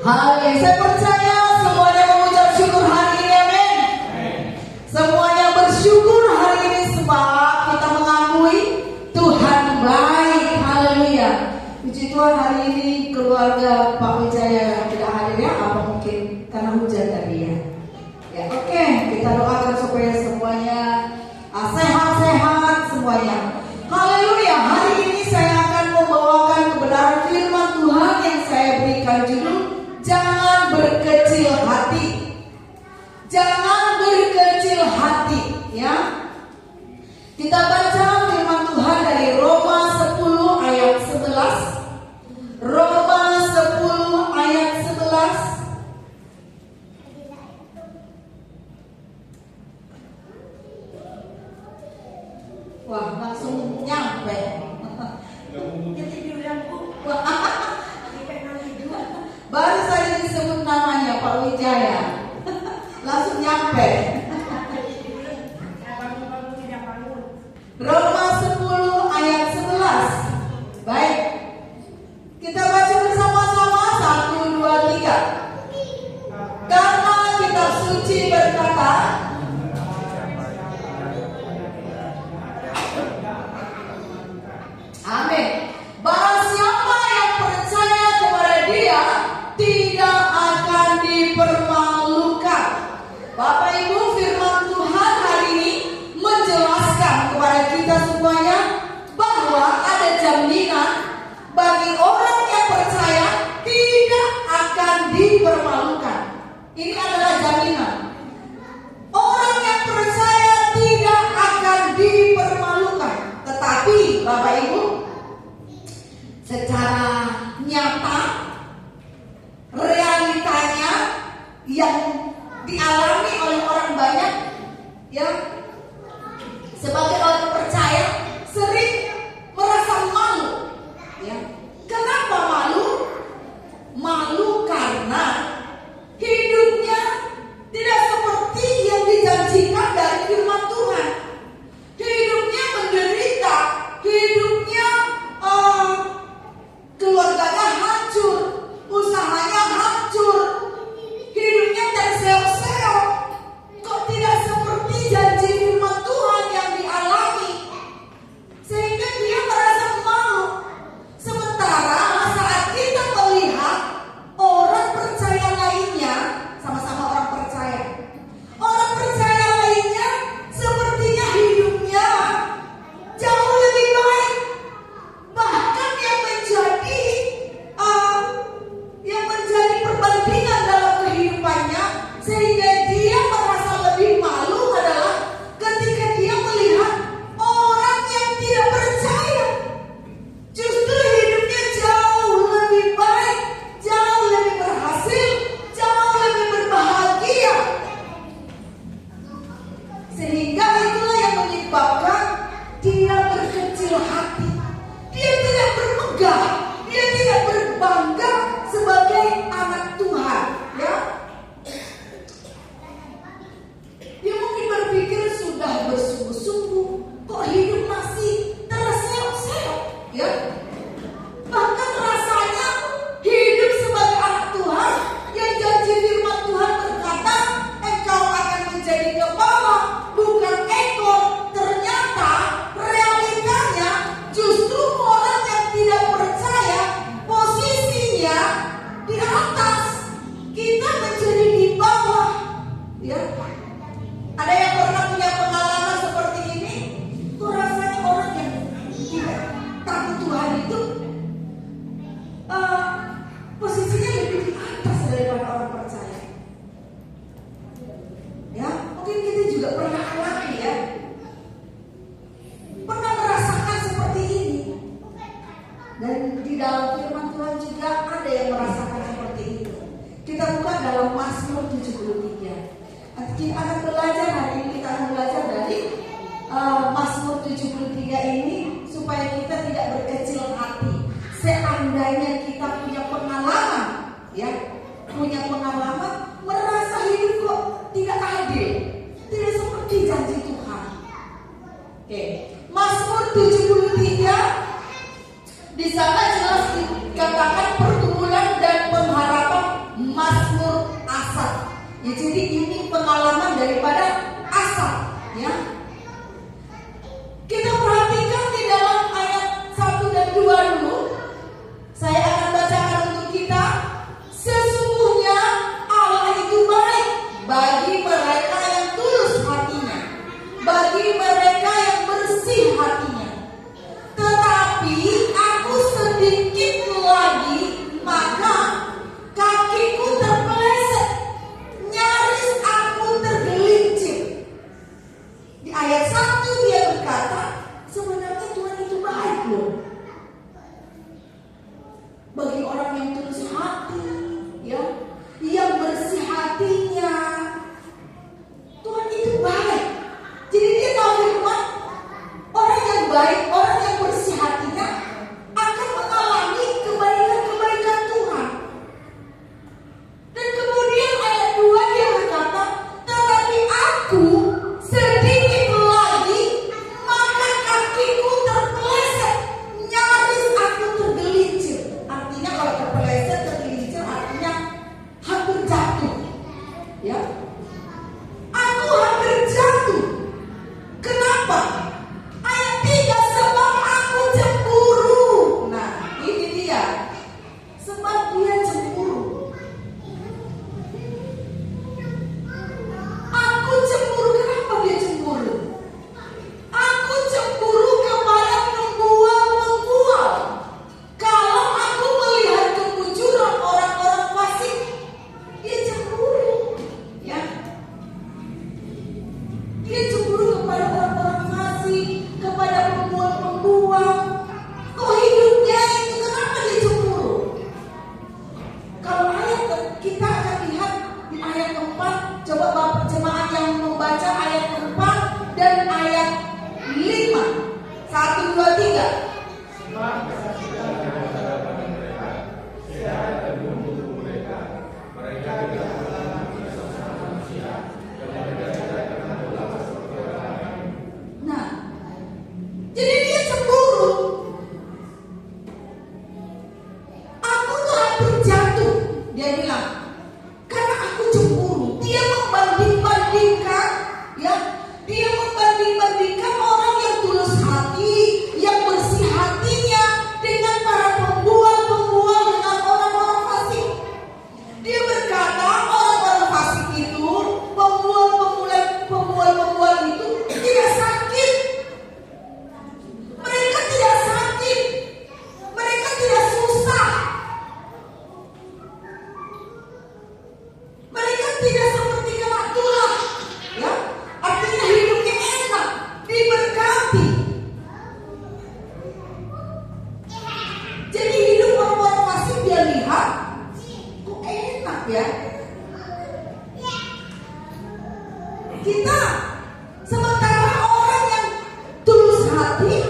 Haleluya. Saya percaya semuanya mengucap syukur hari ini, amin. Semuanya bersyukur hari ini sebab kita mengakui Tuhan baik. Haleluya. Puji Tuhan, hari ini keluarga Pak Wijaya yang tidak hadir ya, apa mungkin karena hujan tadi ya. Ya oke, kita doakan supaya semuanya sehat-sehat semuanya. Haleluya. Hari ini saya akan membawakan kebenaran firman Tuhan yang saya berikan judul jangan berkecil hati. Jangan berkecil hati ya. Kita baca firman Tuhan dari Roma 10 ayat 11. Roma 10 ayat 11. Wah, langsung nyampe. Baru saya disebut namanya Pak Wijaya, langsung nyampe. Roma 10 ayat 11. Baik, kita baca bersama-sama 1, 2, 3. Karena kitab suci berkata, amin, bahwa siapa yang percaya kepada Dia tidak akan dipermalukan. Bapak Ibu, firman Tuhan hari ini menjelaskan kepada kita semuanya bahwa ada jaminan bagi orang yang percaya tidak akan dipermalukan. Ini adalah jaminan. Orang yang percaya tidak akan dipermalukan. Tetapi Bapak Ibu, secara nyata realitanya yang dialami oleh orang banyak ya, sebagai orang percaya sering merasa malu ya. Kenapa malu? Malu karena hidupnya tidak seperti yang dijanjikan dari firman Tuhan. Hidupnya menderita, hidupnya keluarganya hancur, usahanya hancur, hidupnya terseok-seok. Kok tidak seperti janji firman Tuhan yang dialami, sehingga dia merasa malu. Sementara saat kita melihat orang percaya lainnya, sama-sama orang percaya lainnya sepertinya hidupnya jauh lebih baik, bahkan yang menjadi perbandingan dalam kehidupannya, sehingga dia merasa lebih malu adalah ketika dia melihat orang yang tidak percaya justru hidupnya jauh lebih baik, jauh lebih berhasil, jauh lebih berbahagia. Sehingga itulah yang menyebabkan dia berkecil hati. Dia tidak bermegah, dia tidak berbangga sebagai anak Tuhan ya. Dia mungkin berpikir sudah bersungguh-sungguh, kok hidup masih terseok-seok ya. Bahkan rasanya hidup sebagai anak Tuhan yang janji firman Tuhan berkata engkau akan menjadi kepala bukan ekor. Ternyata realitanya justru orang yang tidak percaya posisinya di atas, kita menjadi di bawah ya. Ada yang pernah punya pengalaman seperti ini? Kok rasanya orang yang tidak takut Tuhan itu posisinya lebih di atas daripada orang percaya ya. Mungkin kita juga pernah alami ya, pernah merasakan seperti ini. Dan di dalam firman Tuhan juga ada yang merasakan seperti itu. Kita buka dalam Mazmur 73. Kita akan belajar hari ini, kita akan belajar dari Mazmur 73 ini supaya kita tidak berkecil hati. Seandainya kita punya pengalaman ya, punya pengalaman merasa hidup kok tidak adil, tidak seperti janji Tuhan. Oke, Mazmur 73 di sana jelas dikatakan pergumulan dan pengharapan Ya, jadi ini pengalaman daripada Asaf, ya. Kita perhatikan di dalam ayat 1 dan 2 dulu. Saya akan bacakan untuk kita. Sesungguhnya Allah itu baik bagi mereka yang tulus hatinya, bagi mereka yang bersih hatinya. Tetapi aku sedikit lagi, maka kakiku terpeleset, nyaris aku tergelincir. Di ayat 1 dia berkata, sebenarnya Tuhan itu baik loh bagi orang yang tulus hati, ya, yang bersih hatinya. Tuhan itu baik. Jadi dia tahu firman, orang yang baik, orang yang bersih hatinya akan mengalami kebaikan-kebaikan Tuhan. Dan kemudian ayat 2 dia berkata, tetapi aku sedikit lagi, maka kakiku terpeleset, nyaris aku tergelincir. Artinya kalau terpeleset, tergelincir artinya hampir jatuh, ya. Aku hampir jatuh. Kenapa? Ayat 3, sebab aku cemburu. Nah, ini dia. Sebab dia cemburu. Aku cemburu. Kenapa dia cemburu? Aku cemburu kepada pembual-pembual. Kalau aku melihat kemunculan orang-orang fasik, dia cemburu, ya. Dia cemburu kepada orang-orang fasik, kepada pembual-pembual. Kok hidupnya itu, kenapa dia cemburu? Kalau ayat kita akan lihat di ayat 4, coba Bapak jemaat yang membaca ayat 4 dan ayat 5. 1, 2, 3. Nah, jadi dia cemburu. Aku tuh hampir jatuh, dia bilang, karena aku cemburu. Dia membanding-bandingkan, ya, dia membanding-bandingkan orang yang tulus hati, yang bersih hatinya dengan para pembual-pembual, dengan orang-orang fasik. Dia berkata orang-orang fasik itu, pembual-pembual itu tidak sakit. Mereka tidak sakit. Mereka tidak susah. Mereka tidak seperti kena tulah, ya. Artinya hidupnya enak, diberkati. Jadi hidup orang-orang fasik dia lihat, kok enak ya. Kita sementara orang yang tulus hati,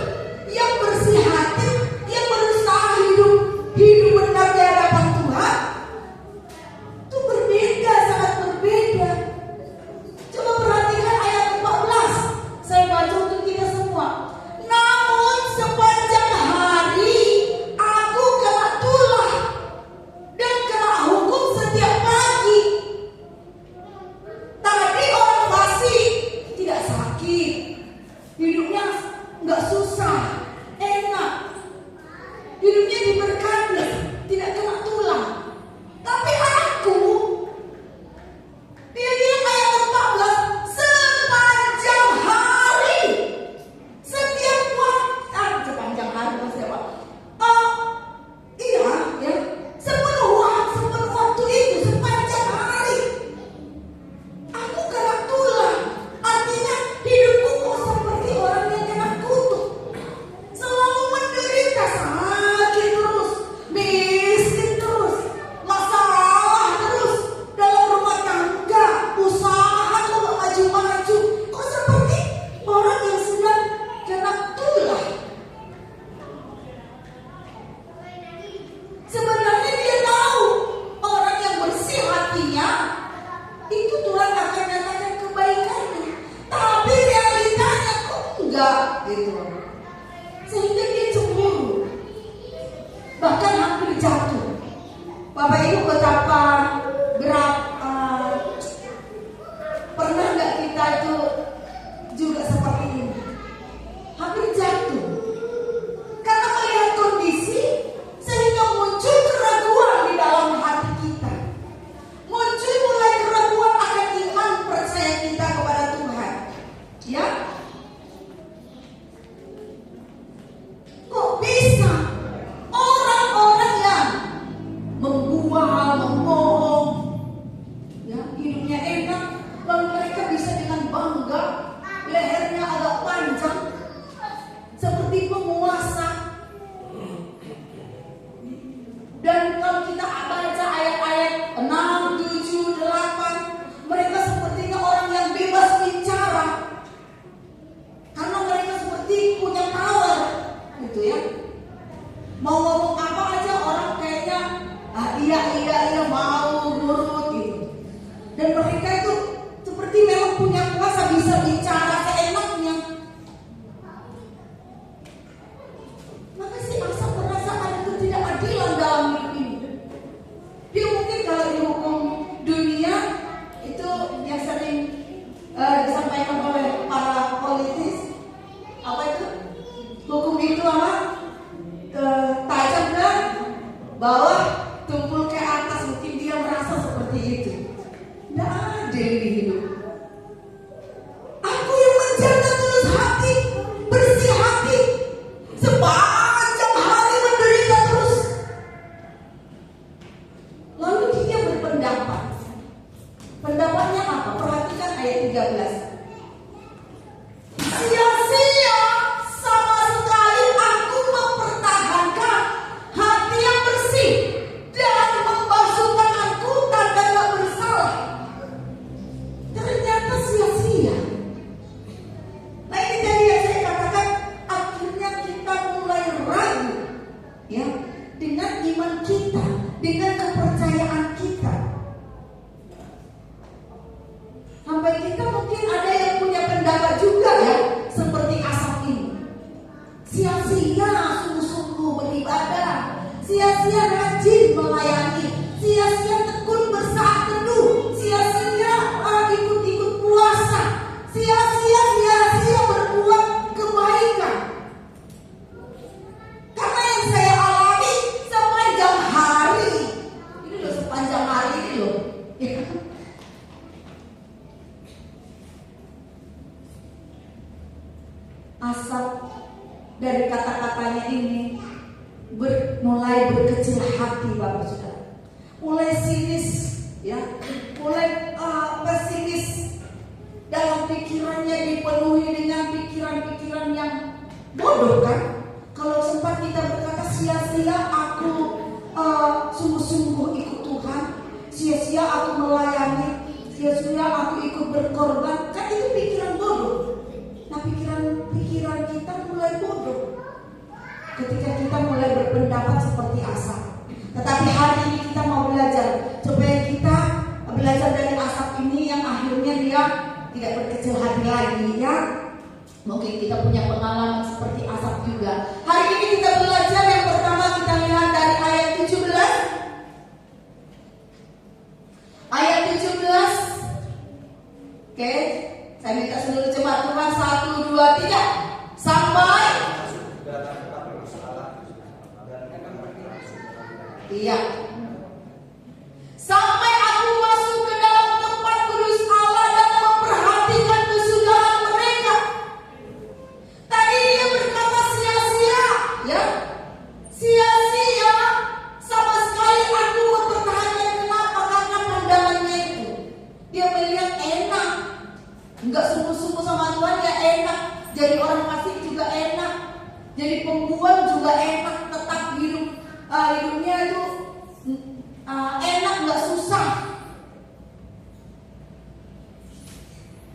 yang bersih hati, yang berusaha hidup benar di hadapan Tuhan, itu berbeda, sangat berbeda. Coba perhatikan ayat 14. Saya baca untuk kita semua. Namun sepanjang hari aku kena tulah dan kena hukum setiap pagi. Tadi orang fasik tidak sakit, hidupnya nggak susah, enak, hidupnya diberkati, tidak kena tulah. Tapi aku, dia bilang ayat 14, sepanjang hari, setiap waktu, sepanjang hari maksudnya apa? Iya, ya, sepenuh waktu itu, sepanjang hari. Aku kena tulah. Artinya hidupku kok seperti orang yang kena kutuk. Selalu menderita, sakit terus, miskin terus, masalah terus dalam rumah tangga, usaha kok gak maju-maju. Kok seperti orang yang sedang kena tulah. Sebenarnya dia tahu orang yang bersih hatinya itu Tuhan akan nyatakan kebaikannya, tapi realitanya kok enggak gitu. Sehingga dia cemburu, bahkan hampir jatuh. Bapak Ibu betapa berat itu. Tidak adil di hidup. Aku yang menjaga tulus hati, bersih hati, sepanjang hari menderita terus. Lalu dia berpendapat. Pendapatnya apa? Perhatikan ayat 13. Sia-sia sama sekali aku mempertahankan hati yang bersih dan membasuh tanganku tanda tak bersalah. Ternyata sia-sia. Nah ini tadi yang saya katakan, akhirnya kita mulai ragu ya dengan iman kita, dengan kepercayaan kita. Sampai kita mungkin ada yang punya pendapat juga ya, seperti Asaf ini. Sia-sia sungguh-sungguh beribadah, sia-sia rajin melayani, sia-sia tekun bersaat teduh, sia-sia ikut-ikut puasa, sia-sia berbuat kebaikan. Karena yang saya alami sepanjang hari ini loh, sepanjang hari ini loh. Asap dari kata-katanya ini mulai berkecil hati, Bapak Saudara. Mulai sinis ya, mulai pesimis. Dalam pikirannya dipenuhi dengan pikiran-pikiran yang bodoh kan. Kalau sempat kita berkata sia-sia aku sungguh-sungguh ikut Tuhan, sia-sia aku melayani, sia-sia aku ikut berkorban, kan itu pikiran bodoh. Nah pikiran kita mulai bodoh ketika kita mulai berpendapat seperti Asaf. Tetapi hari ini kita mau belajar supaya kita belajar dari Asaf ini yang akhirnya dia tidak berkecil hati lagi ya. Mungkin kita punya pengalaman seperti Asaf juga. Hari ini kita belajar yang pertama, kita lihat dari ayat 17. Ayat 17. Oke, saya minta seluruh jemaat Tuhan 1, 2, 3 sampai. Iya. Sampai aku masuk ke dalam tempat kudus Allah dan memperhatikan kesudahan mereka. Tadi dia berkata sia-sia, ya, sia-sia. Sama sekali aku mempertahankan. Kenapa? Karena pandangannya itu dia melihat enak. Enggak sungguh-sungguh sama Tuhan ya enak. Jadi orang fasik juga enak. Jadi pembuang juga enak. Tetap hidupnya itu enak, nggak susah.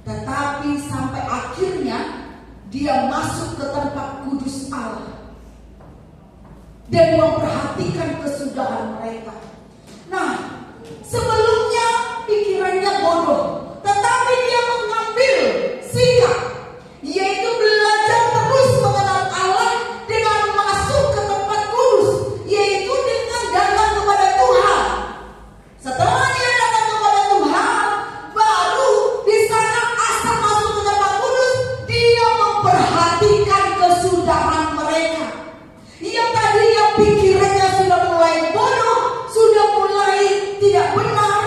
Tetapi sampai akhirnya dia masuk ke tempat kudus Allah dan memperhatikan kesudahan mereka. Nah, sebelumnya pikirannya bodoh, tetapi dia mengambil sikap, yaitu belajar terus mengenal Allah dengan masuk ke tempat kudus, yaitu dengan datang kepada Tuhan. Setelah dia datang kepada Tuhan, baru di sana Asaf masuk ke tempat kudus. Dia memperhatikan kesudahan mereka. Yang tadinya pikirannya sudah mulai bodoh, sudah mulai tidak benar,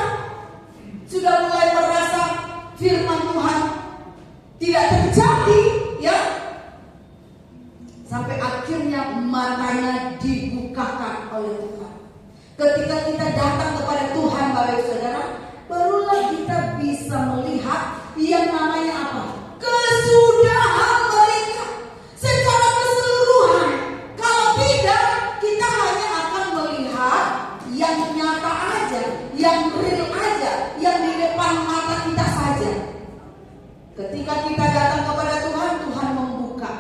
sudah mulai merasa firman Tuhan tidak terjadi, ya. Sampai akhirnya matanya dibukakan oleh Tuhan. Ketika kita datang kepada Tuhan, Bapak Saudara, barulah kita bisa melihat yang namanya apa? Kesudahan mereka secara keseluruhan. Kalau tidak, kita hanya akan melihat yang nyata aja, yang real aja, yang di depan mata kita saja. Ketika kita datang kepada Tuhan, Tuhan membuka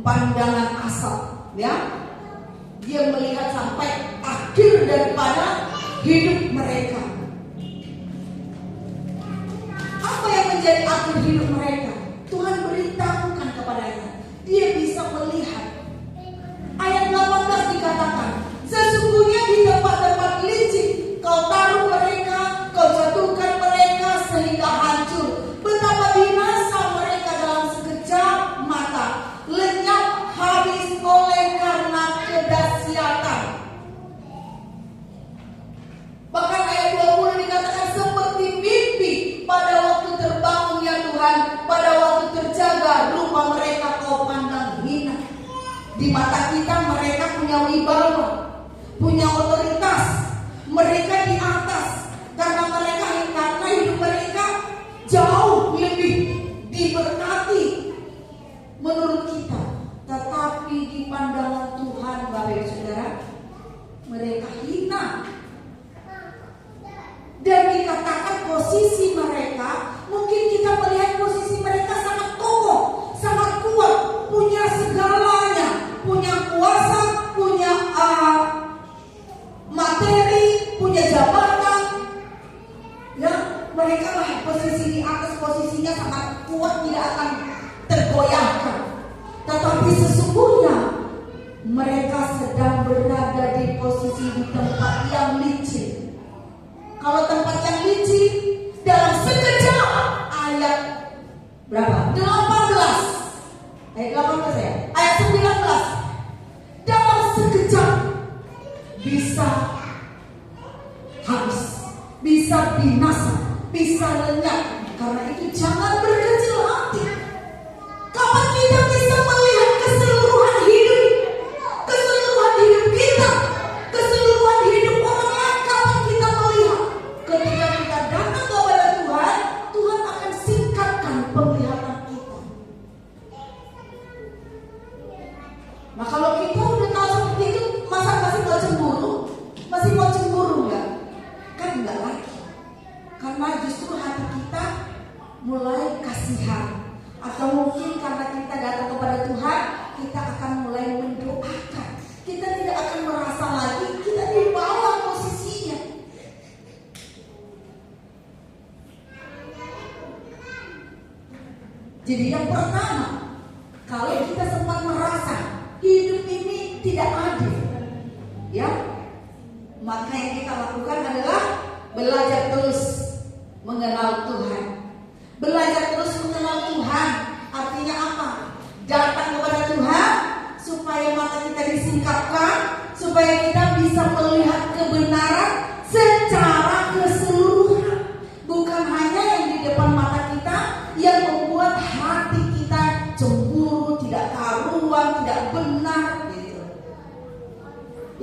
pandangan Asaf, ya. Dia melihat sampai akhir daripada hidup mereka. Apa yang menjadi akhir hidup mereka? Tuhan beritahukan kepadanya. Dia bisa melihat. Ayat 18 dikatakan, sesungguhnya di tempat-tempat licin kau taruh mereka, kau jatuhkan mereka sehingga hancur. Betapa binasa mereka dalam sekejap mata, lenyap habis oleh karena kedahsyatan. Bahkan ayat mata kita mereka punya wibawa, punya otoritas, mereka di atas karena hidup mereka jauh lebih diberkati menurut kita. Tetapi di pandangan Tuhan, Bapak Ibu Saudara, mereka hina. Dan dikatakan posisi mereka, mungkin kita melihat posisi mereka sangat kokoh, sangat kuat, punya segalanya, punya kuasa, punya materi, punya jabatan. Ya, mereka lah posisi di atas, posisinya sangat kuat, tidak akan tergoyahkan. Tetapi sesungguhnya mereka sedang berada di posisi di tempat yang licin. Kalau tempat yang licin, dalam sekejap, ayat berapa? 18. Ayat 18 ya? Ayat 19. Dalam sekejap bisa habis, bisa binasa, bisa lenyap. Karena itu jangan berkecil hati. Kapan kita bisa melihat keseluruhan hidup kita, keseluruhan hidup orang lain? Kapan kita melihat? Ketika kita datang kepada Tuhan, Tuhan akan singkatkan penglihatan kita. Nah, kalau kita udah tahu seperti itu, masa masih mau cemburu? Masih mau cemburu nggak? Kan enggak lagi. Karena justru hati kita mulai kasihan. Atau mungkin karena kita datang kepada Tuhan, kita akan mulai mendoakan. Kita tidak akan merasa lagi kita di bawah posisinya. Jadi yang pertama, kalau kita sempat merasa hidup ini tidak adil, ya, maka yang kita lakukan adalah belajar terus mengenal Tuhan. Belajar terus mengenal Tuhan artinya apa? Datang kepada Tuhan supaya mata kita disingkapkan, supaya kita bisa melihat kebenaran secara keseluruhan, bukan hanya yang di depan mata kita yang membuat hati kita cemburu, tidak karuan, tidak benar gitu.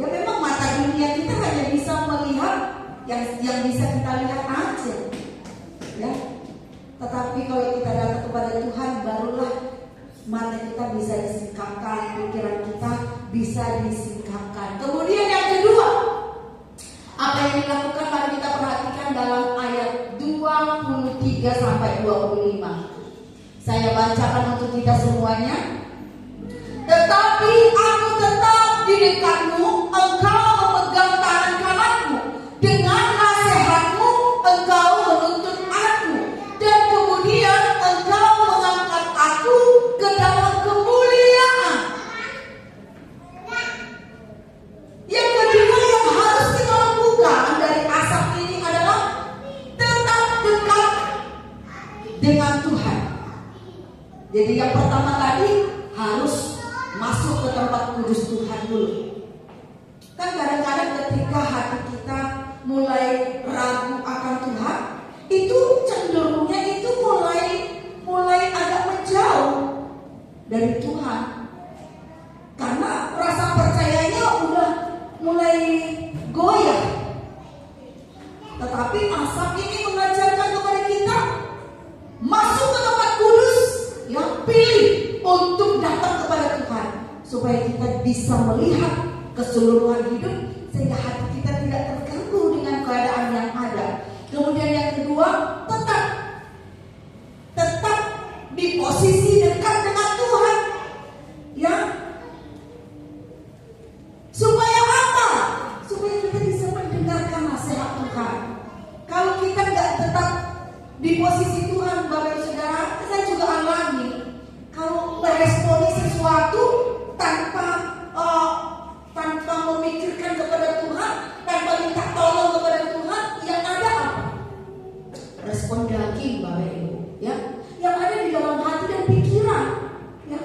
Ya memang mata dunia kita hanya bisa melihat yang bisa kita lihat aja, ya. Tetapi kalau kita datang kepada Tuhan, barulah mata kita bisa disingkapkan, pikiran kita bisa disingkapkan. Kemudian yang kedua, apa yang dilakukan? Mari kita perhatikan dalam ayat 23 sampai 25. Saya bacakan untuk kita semuanya. Tetapi aku tetap di dekatmu, engkau memegang tangan kananmu, dengan nasihatmu engkau menuntun aku, dan kemudian engkau mengangkat aku ke dalam kemuliaan. Yang kedua yang harus kita lakukan dari asap ini adalah tetap dekat dengan Tuhan. Jadi yang pertama tadi harus masuk ke tempat kudus Tuhan dulu. Kan kadang-kadang ketika hati kita mulai ragu akan Tuhan, itu cenderungnya itu mulai agak menjauh dari Tuhan. Karena rasa percayanya udah mulai goyah. Tetapi asap ini mengajarkan kepada kita masuk ke tempat kudus, yang pilih untuk datang kepada Tuhan, supaya kita bisa melihat keseluruhan hidup, sehingga hati kita tidak terganggu dengan keadaan yang ada. Kemudian yang kedua, tetap di posisi dekat dengan Tuhan, ya. Supaya apa? Supaya kita bisa mendengarkan nasihat Tuhan. Kalau kita nggak tetap di posisi Tuhan, Bapak Ibu Saudara, saya juga alami kalau meresponi sesuatu tanpa memikirkan kepada Tuhan, tanpa minta tolong kepada Tuhan, yang ada apa? Respon daging, Bapak Ibu, ya, yang ada di dalam hati dan pikiran, ya.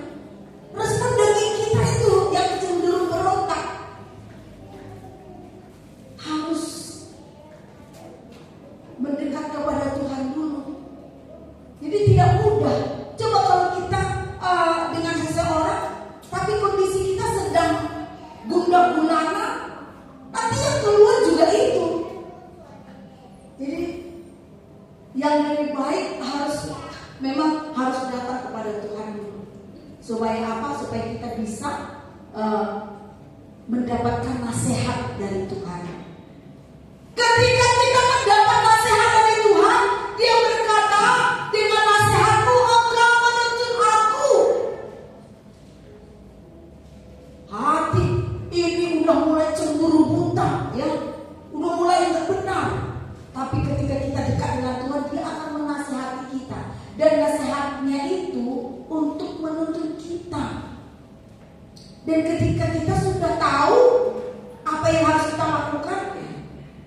Respon daging kita itu yang cenderung berontak. Harus mendekat kepada Tuhan dulu. Jadi tidak mudah. Coba kalau kita dengan seseorang, tapi kondisi kita sedang Yang lebih baik memang harus datang kepada Tuhan dulu. Supaya apa? Supaya kita bisa mendapatkan nasihat dari Tuhan. Ketika kita mendapat nasihat dari Tuhan, Dia berkata, dengan nasihatmu engkau menuntun aku. Hati ini udah mulai cemburu buta, ya, udah mulai nggak benar. Tapi ketika kita dekat dengan Tuhan, Dia akan menasihati kita, dan nasihatnya itu untuk menuntun kita. Dan ketika kita sudah tahu apa yang harus kita lakukan,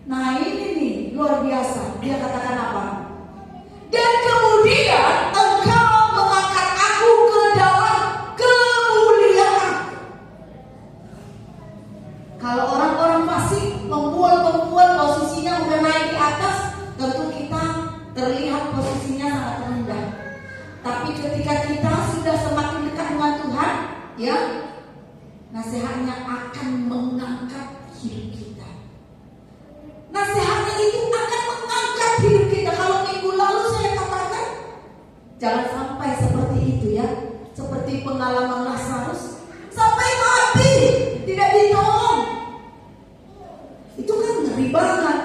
nah ini nih luar biasa. Dia katakan apa? Dan kemudian engkau mengangkat aku ke dalam kemuliaan. Kalau orang-orang fasik membual posisinya udah naik di atas, tentu kita terlihat posisinya sangat rendah. Tapi ketika kita sudah semakin dekat dengan Tuhan, ya, nasihatnya akan mengangkat hidup kita. Nasihatnya itu akan mengangkat hidup kita. Kalau minggu lalu saya katakan, jangan sampai seperti itu, ya. Seperti pengalaman Lazarus, sampai mati tidak ditolong. Itu kan ngeri banget,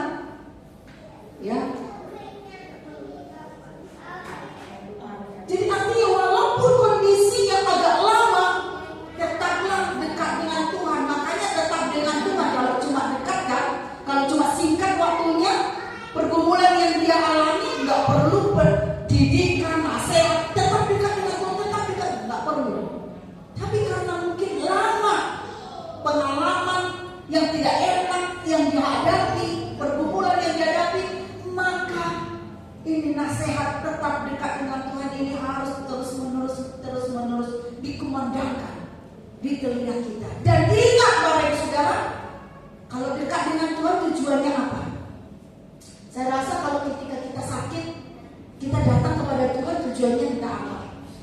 ya. Jadi artinya walaupun kondisi yang agak lama, tetaplah dekat dengan Tuhan. Makanya tetap dengan Tuhan. Kalau cuma dekat kan, kalau cuma singkat waktunya, pergumulan yang dia alami nggak perlu pendidikan, nasihat. Tetap dekat dengan Tuhan, tetap dekat, nggak perlu. Tapi karena mungkin lama pengalaman yang tidak enak yang dihadapi, pergumulan yang dihadapi, maka ini nasihat tetap dekat dengan Tuhan ini harus terus menerus dikumandangkan di telinga kita. Dan ingat Bapak Ibu Saudara, kalau dekat dengan Tuhan tujuannya apa? Saya rasa kalau ketika kita sakit, kita datang kepada Tuhan, tujuannya kita apa?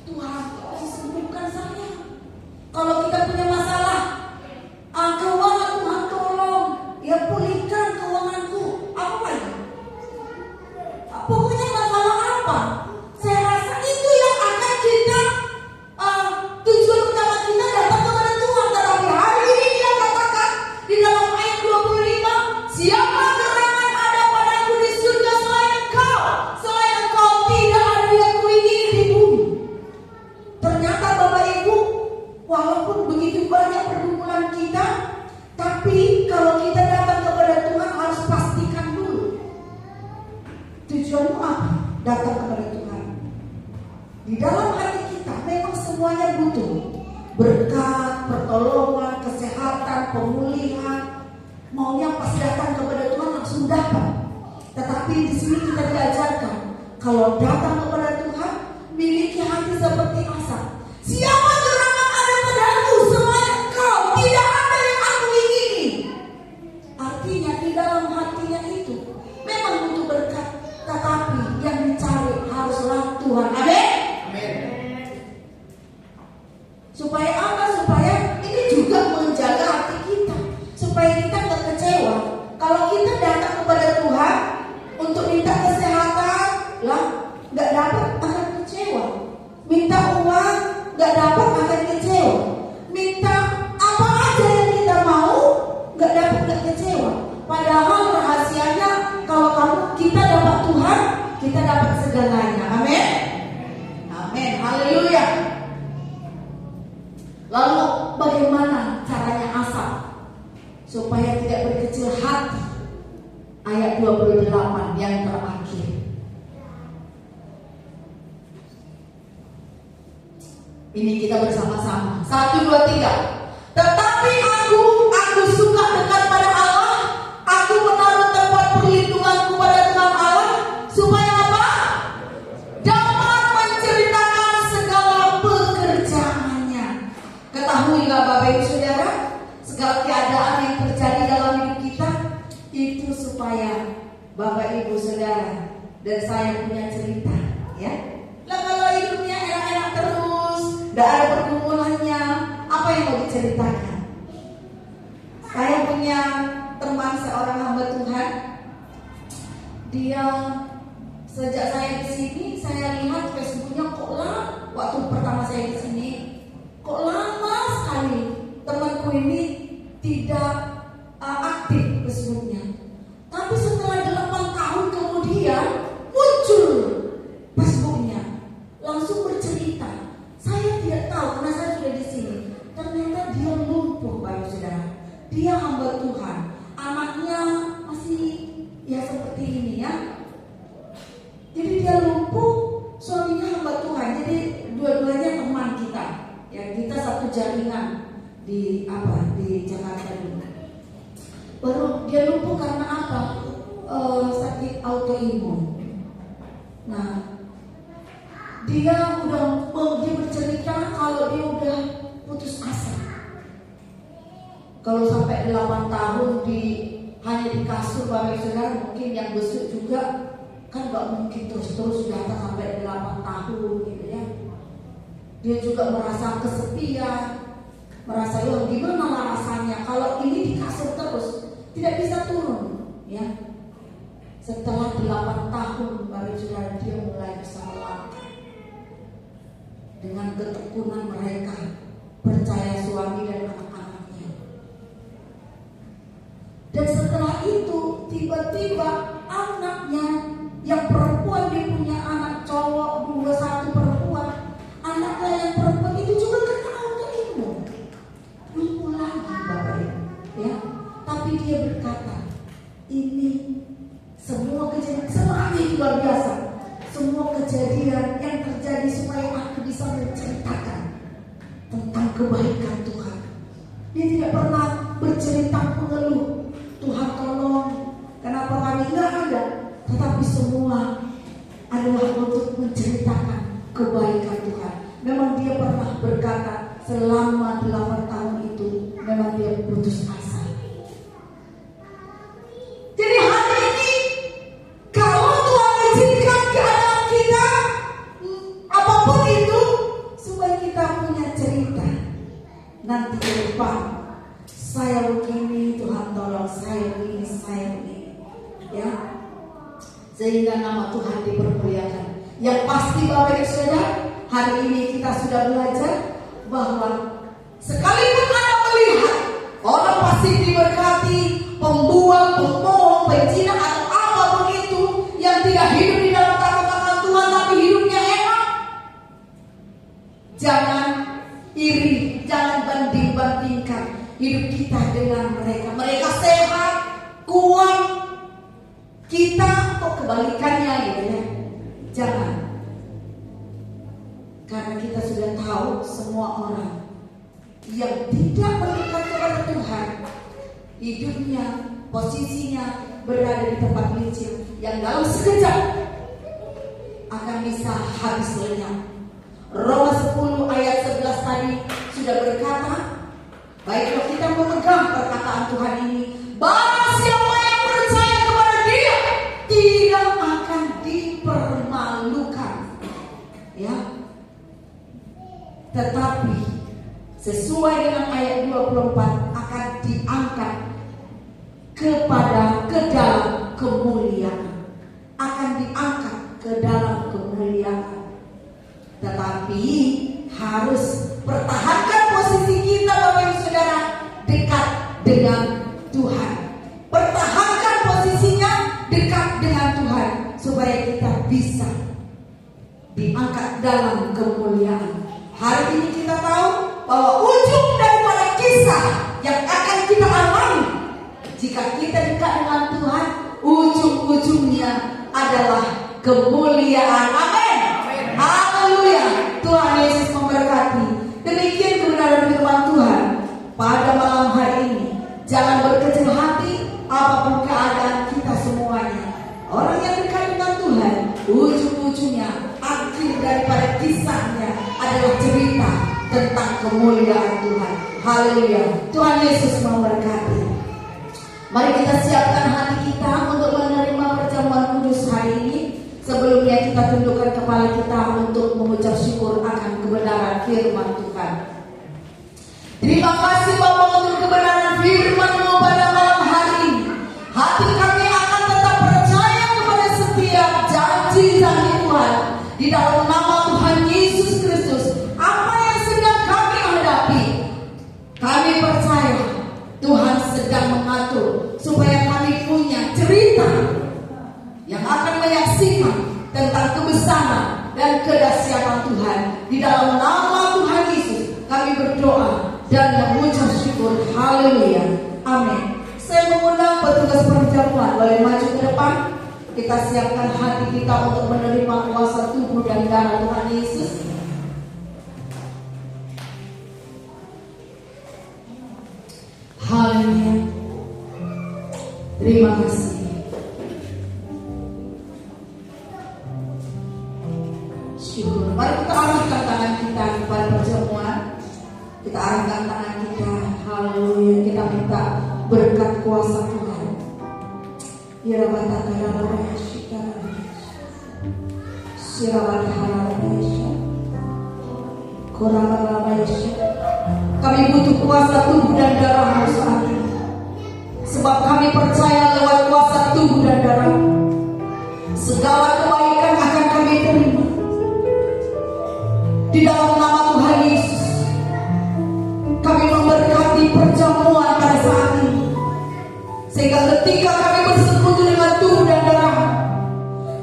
Tuhan, tolong sembuhkan saya. Kalau kita punya masalah keuangan, Tuhan tolong, ya pulihkan keuanganku. Apa lagi? Pokoknya masalah apa? Saya rasa itu yang akan kita tujuan utama kita datang kepada Tuhan. Tetapi hari ini Dia katakan di dalam ayat 25, siapa gerangan ada padaku di surga selain engkau? Selain engkau tidak ada yang kuingini di bumi. Ternyata Bapak Ibu, walaupun begitu banyak pergumulan kita, tapi kalau kita datang kepada Tuhan harus pastikan dulu tujuanmu apa? Datang kepada Tuhan. Di dalam hati kita memang semuanya butuh berkat, pertolongan, kesehatan, pemulihan. Maunya pas datang kepada Tuhan langsung dapat. Tetapi di sini kita diajarkan, kalau datang kepada Tuhan, miliki hati seperti asap. Siapa gerangan ada padaku selain engkau? Tidak ada yang aku ingini. Artinya di dalam hatinya itu memang butuh berkat, tetapi yang dicari haruslah Tuhan. Amin. Supaya apa? Supaya ini juga menjaga hati kita, supaya kita nggak kecewa. Kalau kita datang kepada Tuhan untuk minta kesehatan, lah nggak dapat akan kecewa. Minta uang nggak dapat akan kecewa. Minta apa aja yang kita mau nggak dapat, nggak kecewa. Padahal rahasianya kalau kita dapat Tuhan, kita dapat segalanya. Amin. Amin. Haleluya. Lalu bagaimana caranya asap supaya tidak berkecil hati? Ayat 28 yang terakhir. Ini kita bersama-sama. 1, 2, 3. Tetapi aku suka dekat pada Allah. Aku menaruh tempat perlindunganku pada Tuhan Allah, supaya apa? Dapat menceritakan segala pekerjaannya. Ketahuilah Bapak Ibu Saudara, segala keadaan yang terjadi dalam hidup kita itu supaya Bapak Ibu Saudara dan saya punya cerita, ya. Lah kalau hidupnya enak-enak terus, tidak ada pergumulannya, apa yang mau diceritakan? Saya punya teman seorang hamba Tuhan. Dia Sejak saya di sini, saya lihat Facebooknya kok lama. Waktu pertama saya di sini, kok lama sekali temanku ini tidak aktif Facebooknya. Tapi setelah 8 tahun kemudian muncul Facebooknya, langsung bercerita. Saya tidak tahu karena saya sudah di sini. Ternyata dia lumpuh, Bapak Saudara. Dia hamba Tuhan. Anaknya masih ya seperti ini ya. Jadi dia lumpuh, suaminya hamba Tuhan. Jadi dua-duanya teman kita. Ya, kita satu jaringan di Jakarta dulu. Baru dia lumpuh karena apa? Sakit autoimun. Nah, dia bercerita kalau dia udah putus asa. Kalau sampai 8 tahun hanya di kasur, Bapak Saudara, mungkin yang besuk juga kan gak mungkin terus data sampai 8 tahun gitu ya. Dia juga merasa kesepian, merasa gimana lah rasanya kalau ini di kasur terus, tidak bisa turun ya. Setelah 8 tahun Bapak Saudara, dia mulai bisa melangkah. Dengan ketekunan mereka, percaya suami dan anak-anaknya. Dan setelah itu tiba-tiba anaknya yang perempuan, dia punya anak cowok 1 perempuan. Anaknya yang perempuan itu juga kena autoimun, lumpuh lagi Bapak Ibu ya. Tapi dia berkata, ini semua kejadian, semuanya itu luar biasa. Semua kejadian yang terjadi supaya aku bisa menceritakan tentang kebaikan Tuhan. Dia tidak pernah bercerita mengeluh, Tuhan tolong, kenapa kami enggak ada. Tetapi semua adalah untuk menceritakan kebaikan Tuhan. Memang dia pernah berkata selama 8 tahun itu memang dia putus asa. Jadi hari ini kalau Tuhan izinkan keadaan kita apapun itu, supaya kita punya cerita nanti ke depan. Saya begini, Tuhan tolong saya begini ya. Sehingga nama Tuhan dipermuliakan. Yang pasti Bapak Ibu Saudara, hari ini kita sudah belajar bahwa sekalipun Anda melihat orang pasti diberkati, pembuang, pemohon, pezina atau apapun itu yang tidak hidup di dalam takut-takut Tuhan tapi hidupnya enak, jangan iri, jangan banding-bandingkan hidup kita dengan mereka. Mereka sehat, kuat, kita kok kebalikannya gitu ya. Jangan. Karena kita sudah tahu semua orang yang tidak mendekat kepada Tuhan, hidupnya, posisinya berada di tempat licin yang dalam sekejap akan bisa habis lenyap. Roma 10 ayat 11 tadi sudah berkata, baiklah kita memegang perkataan Tuhan ini, barang siapa yang percaya kepada Dia tidak akan dipermalukan ya. Tetapi sesuai dengan ayat 24 akan diangkat ke dalam kemuliaan, akan diangkat ke dalam kemuliaan. Tetapi harus pertahankan posisi kita Bapak Ibu Saudara dekat dengan Tuhan. Pertahankan posisinya dekat dengan Tuhan supaya kita bisa diangkat dalam kemuliaan. Hari ini kita tahu bahwa ujung daripada kisah yang akan kita alami jika kita dekat dengan Tuhan, ujung-ujungnya adalah kemuliaan. Amin. Haleluya. Tuhan Yesus memberkati. Demikian kebenaran firman Tuhan pada malam hari ini. Jangan berkecil hati apapun keadaan kita semuanya. Orang yang dekat dengan Tuhan, ujung-ujungnya akhir daripada kisahnya adalah cerita tentang kemuliaan Tuhan. Haleluya. Tuhan Yesus memberkati. Mari kita siapkan hati kita untuk menerima perjamuan kudus hari ini. Sebelumnya kita tundukkan kepala kita untuk mengucap syukur akan kebenaran firman Tuhan. Terima kasih Bapa untuk kebenaran firman-Mu pada malam hari ini. Hati kami akan tetap percaya kepada setiap janji di dalam nama Tuhan Yesus Kristus, apa yang sedang kami hadapi, kami percaya Tuhan sedang mengatur supaya kami punya cerita yang akan menyaksikan tentang kebesaran dan kedahsyatan Tuhan. Di dalam nama Tuhan Yesus kami berdoa dan mengucap syukur. Haleluya. Amin. Saya mengundang petugas perjamuan boleh maju ke depan. Kita siapkan hati kita untuk menerima kuasa tubuh dan darah Tuhan Yesus. Haleluya. Terima kasih. Syukur. Mari kita arahkan tangan kita kepada perjamuan. Kita arahkan tangan kita. Haleluya. Kita minta berkat kuasa Tuhan. Kami butuh kuasa tubuh dan darah saat ini. Sebab kami percaya lewat kuasa tubuh dan darah segala kebaikan akan kami terima. Di dalam nama Tuhan Yesus kami memberkati perjamuan pada saat ini, sehingga ketika kami bersekutu dengan tubuh dan darah,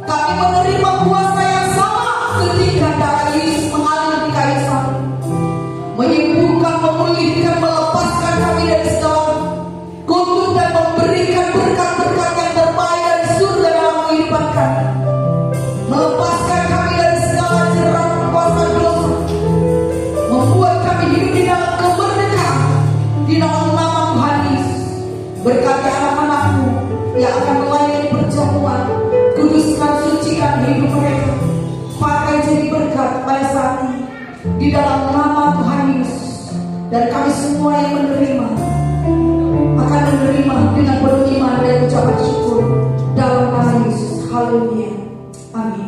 kami menerima kuasa yang sama ketika darah Yesus mengalir di kayu salib, menyembuhkan, memulihkan, melepaskan kami dari segala kutuk dan memberikan berkat-berkat yang terbaik dari surga dalam kehidupan kami, melepaskan kami dari segala jerat kuasa dosa, membuat kami hidup di dalam kemerdekaan. Di dalam nama Tuhan Yesus, berkati anak-anakmu yang akan melayani perjamuan, kuduskan, sucikan hidup mereka, pakai jadi berkat pada saat ini di dalam nama Tuhan Yesus. Dan kami semua yang menerima akan menerima dengan penuh iman dan ucapan syukur dalam nama Yesus. Haleluya. Amin.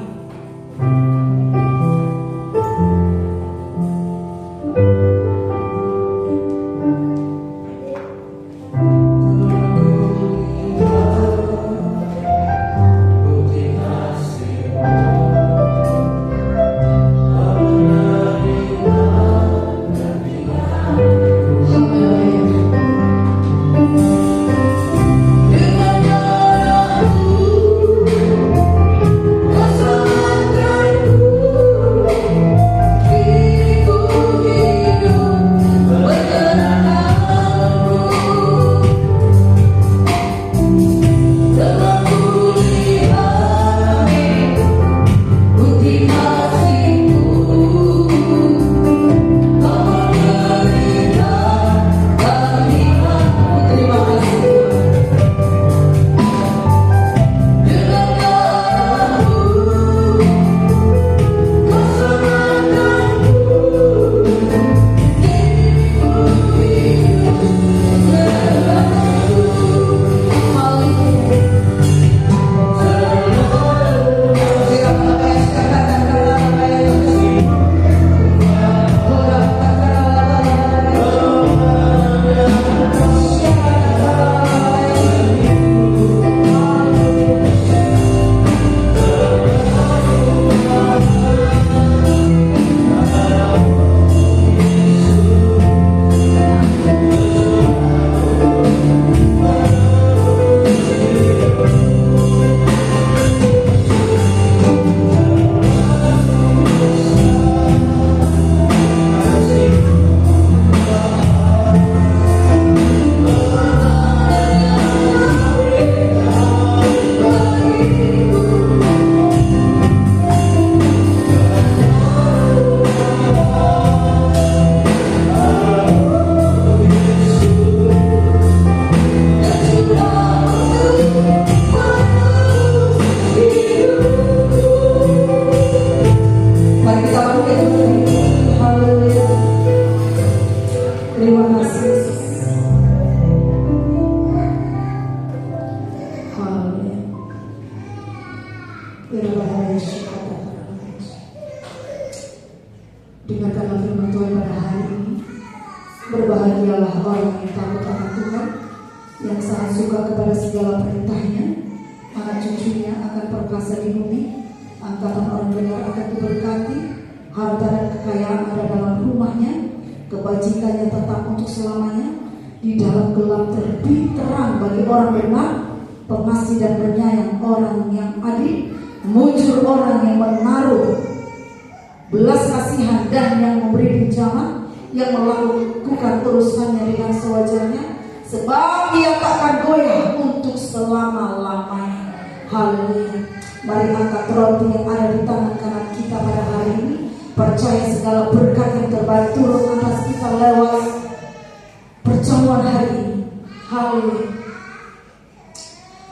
Dengarkanlah firman Tuhan pada hari ini. Berbahagialah orang yang takut akan Tuhan, yang sangat suka kepada segala perintahnya. Anak cucunya akan perkasa di bumi, Angkatan orang benar akan diberkati, harta dan kekayaan ada dalam rumahnya, kebajikannya tetap untuk selamanya. Di dalam gelap terbit terang bagi orang benar, pengasih dan penyayang orang yang adil, muncul orang yang menaruh belas kasihan dan yang memberi pinjaman, yang melakukan urusannya dengan sewajarnya, sebab ia takkan goyah untuk selama-lamanya. Haleluya. Mari angkat roti yang ada di tangan kanan kita pada hari ini. Percaya segala berkat yang terbaik turun atas kita lewat perjamuan hari ini. Haleluya.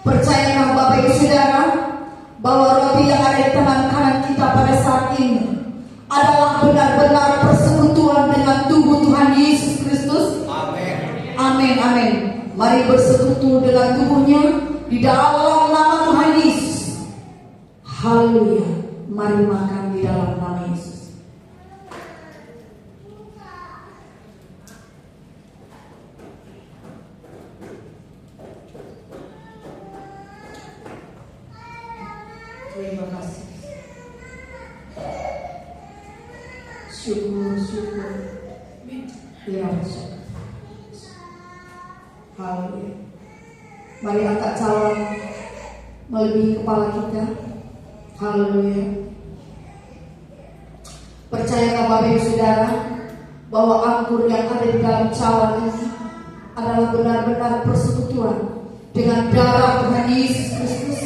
Percayakah Bapak Ibu Saudara bahwa roti yang ada di tangan kanan kita pada saat ini adalah benar-benar persekutuan dengan tubuh Tuhan Yesus Kristus? Amin. Amin, amin. Mari bersekutu dengan tubuhnya di dalam nama Tuhan Yesus. Haleluya. Mari makan di dalam nama Yesus. Terima kasih. Syukur. Ya, syukur. Haleluya. Mari angkat calon melebihi kepala kita. Haleluya. Percayakah Bapak Ibu Saudara bahwa anggur yang ada di dalam cawan ini adalah benar-benar persekutuan dengan darah Tuhan Yesus Kristus?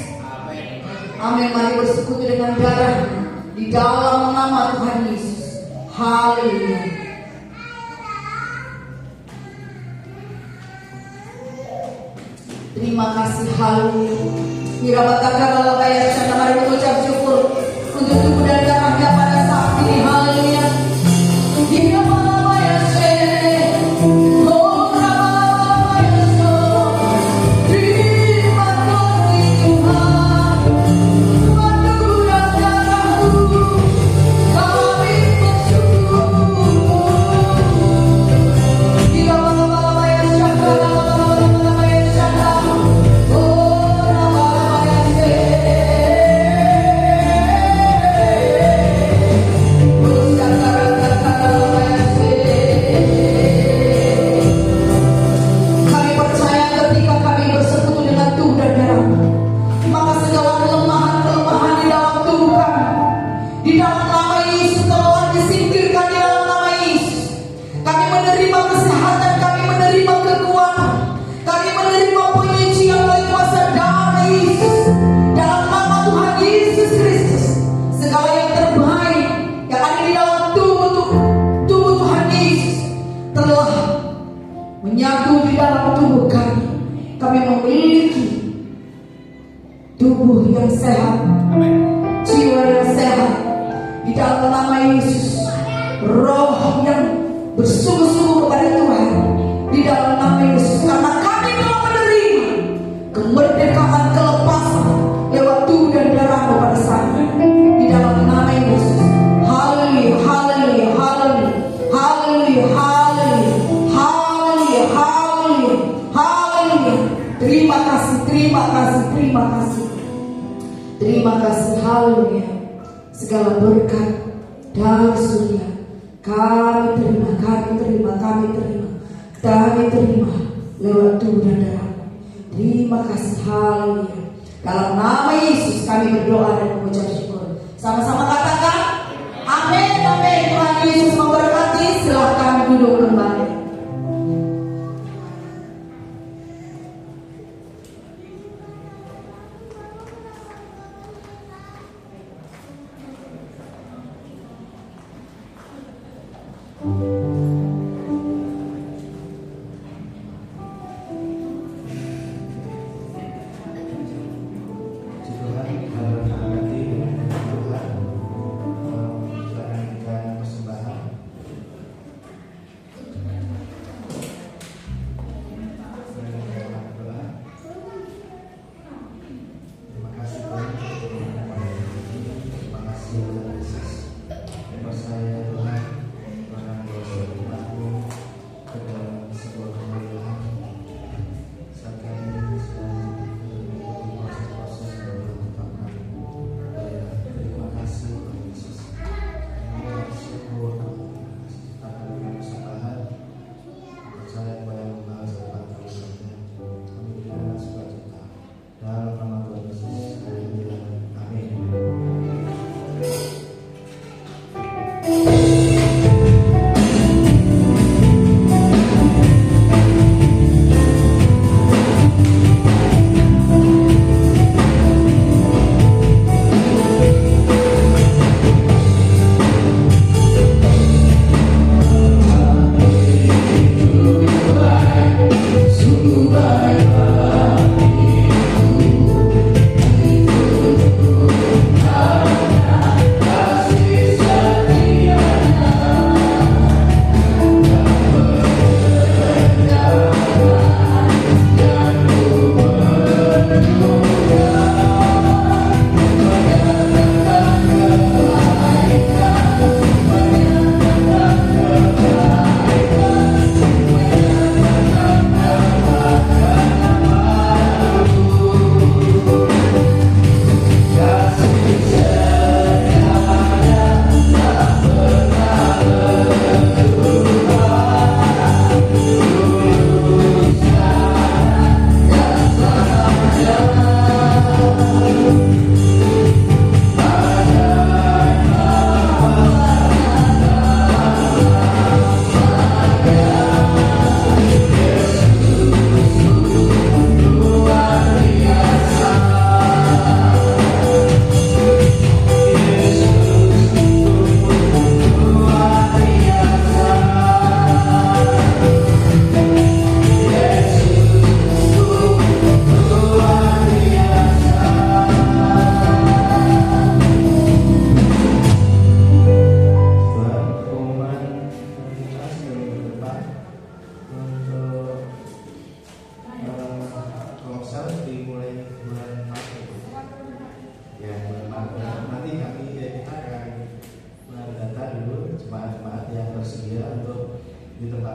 Amin. Mari bersekutu dengan darah di dalam nama Tuhan Yesus. Haleluya. Terima kasih. Haleluya. Mirabatakala bayar syana, mari mengucap syukur untuk tubuh dan darahnya pada saat ini. Haleluya. Menyatu di dalam tubuh kami. Kami memiliki tubuh yang sehat, jiwa yang sehat di dalam nama Yesus. Roh yang bersungguh-sungguh kepada Tuhan di dalam nama Yesus. Karena kami telah menerima kemerdekaan, kelepasan lewat tubuh dan darah pada saat ini di dalam nama Yesus. Haleluya, haleluya, haleluya, haleluya, haleluya. Haleluya. Terima kasih, terima kasih, terima kasih. Terima kasih, haleluya. Segala berkat dari surga kami terima, kami terima, kami terima, kami terima lewat tubuh dan darah. Terima kasih, haleluya. Dalam nama Yesus kami berdoa dan mengucap syukur. Sama-sama katakan amin, amin. Tuhan Yesus memberkati. Silahkan duduk kembali.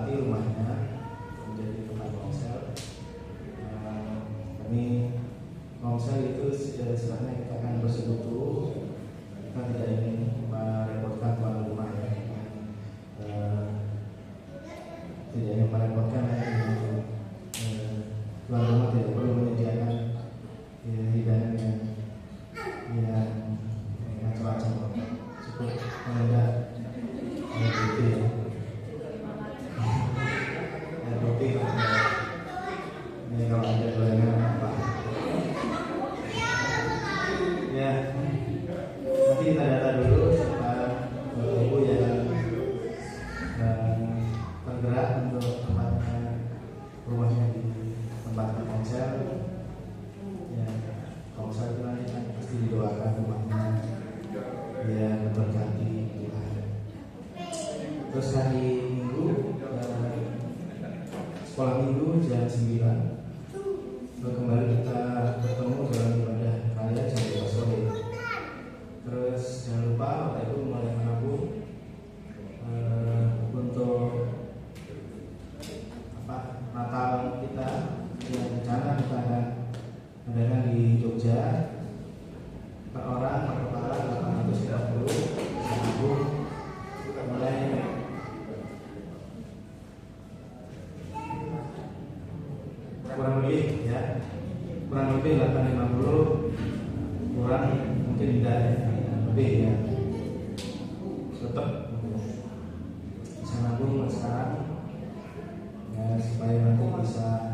ditempati rumahnya menjadi tempat komsel. Kami komsel itu istilahnya kita akan bersekutu, kita tidak ingin merepotkan tuan rumah ya. Tidak ingin merepotkan tuan rumah, tidak perlu menyediakan hidangan yang macam-macam, cukup mengendak air putih ini kalau ada gorengan apa ya. Nanti kita data dulu Bapak Ibu yang tergerak untuk tempatnya rumahnya di tempat komsel ya. Komsel itu nanti kan pasti didoakan rumahnya ya berkati Tuhan. Terus hari Minggu sekolah Minggu jam 9 kembali kita bertemu dalam ibadah kalian jam 2 sore. Terus jangan lupa Bapak Ibu mulai menabung untuk Natal kita yang rencana kita akan adakan di Jogja. Per orang per kepala 850 menabung mulai kurang lebih 850 kurang mungkin tidak lebih ya, tetap bisa nabung sekarang ya, supaya nanti bisa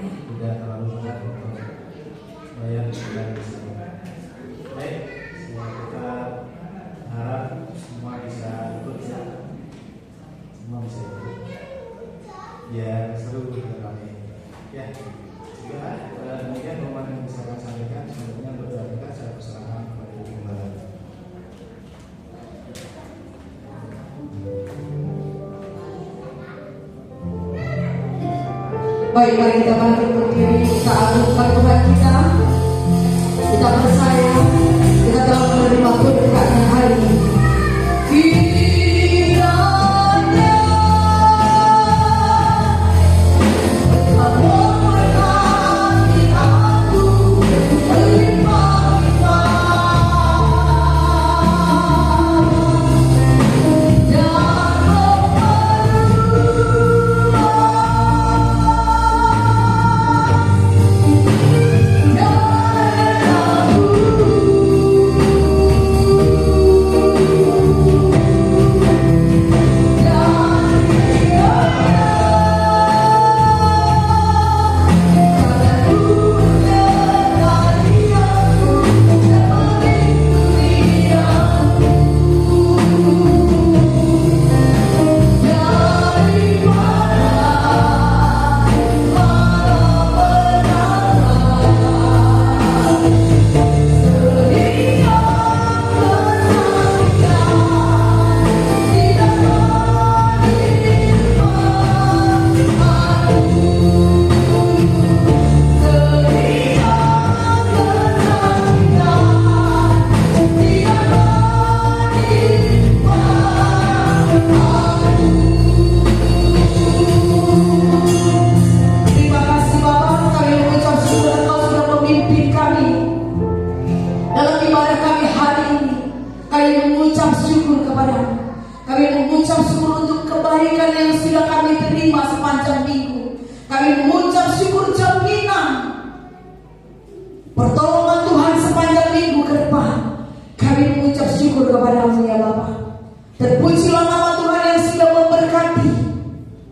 tidak terlalu berat untuk bayar bulan di sini. Baik, kita harap semua bisa ikut ya, semua bisa ikut ya, seru kita kami ya. Juga demikian pengumuman yang bisa kami sampaikan. Selanjutnya berdoa kita saya persilakan kepada Ibu Gembala. Baik, mari kita bangkit berdiri, kita agungkan Tuhan kita. Kita percaya kita telah menerima berkatnya hari ini.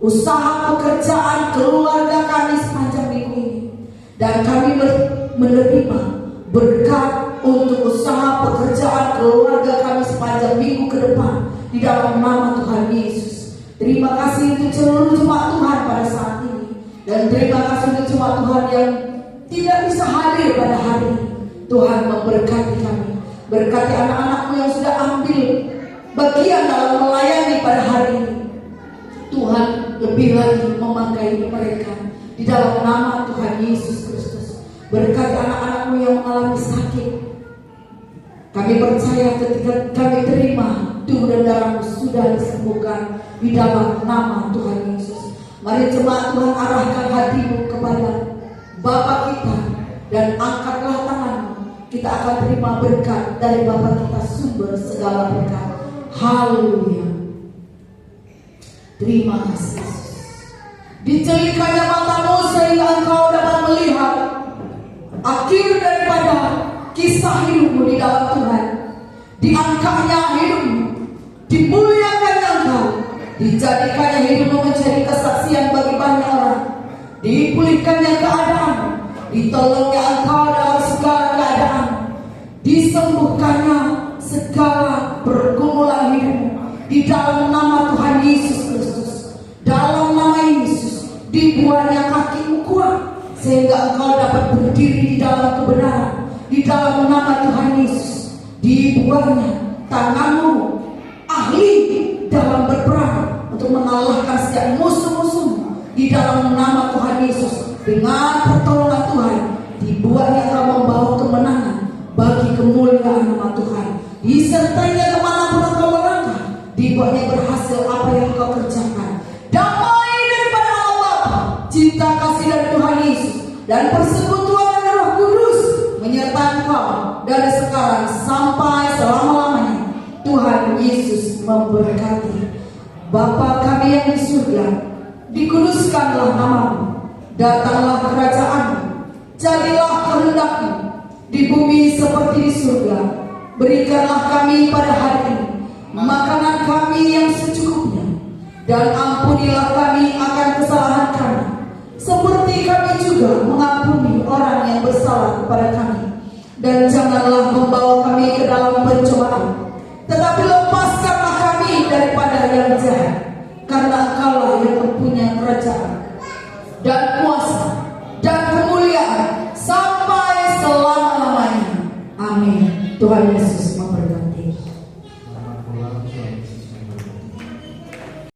Usaha pekerjaan keluarga kami sepanjang minggu ini, dan kami menerima berkat untuk usaha pekerjaan keluarga kami sepanjang minggu ke depan di dalam nama Tuhan Yesus. Terima kasih untuk seluruh jemaat Tuhan pada saat ini, dan terima kasih untuk jemaat Tuhan yang tidak bisa hadir pada hari ini. Tuhan memberkati kami, berkati anak-anakmu yang sudah ambil bagian dalam melayani pada hari ini. Tuhan lebih lagi memakai mereka di dalam nama Tuhan Yesus Kristus. Berkati anak-anakmu yang mengalami sakit, Kami percaya ketika kami terima tubuh dan darah-Mu sudah disembuhkan di dalam nama Tuhan Yesus. Mari jemaat Tuhan, arahkan hatimu kepada Bapa kita dan angkatlah tanganmu. Kita akan terima berkat dari Bapa kita, sumber segala berkat. Haleluya. Terima kasih Yesus. Dicelikannya matamu sehingga engkau dapat melihat akhir daripada kisah hidupmu di dalam Tuhan. Diangkatnya hidupmu, dimuliakannya engkau, dijadikannya hidupmu menjadi kesaksian bagi banyak orang, dipulihkannya keadaan, ditolongnya engkau dalam segala keadaan, disembuhkannya segala pergumulan hidupmu di dalam nama Tuhan Yesus Kristus. Dalam nama Yesus dibuatnya kakimu kuat sehingga engkau dapat berdiri di dalam kebenaran. Di dalam nama Tuhan Yesus dibuatnya tanganmu ahli dalam berperang untuk mengalahkan setiap musuh-musuhmu. Di dalam nama Tuhan Yesus, dengan pertolongan Tuhan, dibuatnya engkau membawa kemenangan bagi kemuliaan nama Tuhan. Disertainya kemanapun engkau melangkah, dibuatnya berhasil apa yang engkau kerjakan. Damai daripada Allah Bapa, cinta kasih dari Tuhan Yesus, dan persekutuan dari Roh Kudus menyertai engkau dari sekarang sampai selama-lamanya. Tuhan Yesus memberkati. Bapa kami yang di surga, dikuduskanlah namamu, datanglah kerajaanmu, jadilah kehendak-Mu di bumi seperti di surga. Berikanlah kami pada hari ini makanan kami yang secukupnya, dan ampunilah kami akan kesalahan kami, seperti kami juga mengampuni orang yang bersalah kepada kami. Dan janganlah membawa kami ke dalam pencobaan, tetapi lepaskanlah kami daripada yang jahat, karena Engkaulah yang mempunyai kerajaan dan kuasa dan kemuliaan sampai selama-lamanya. Amin. Tuhan Yesus memberkati. Selamat pulang.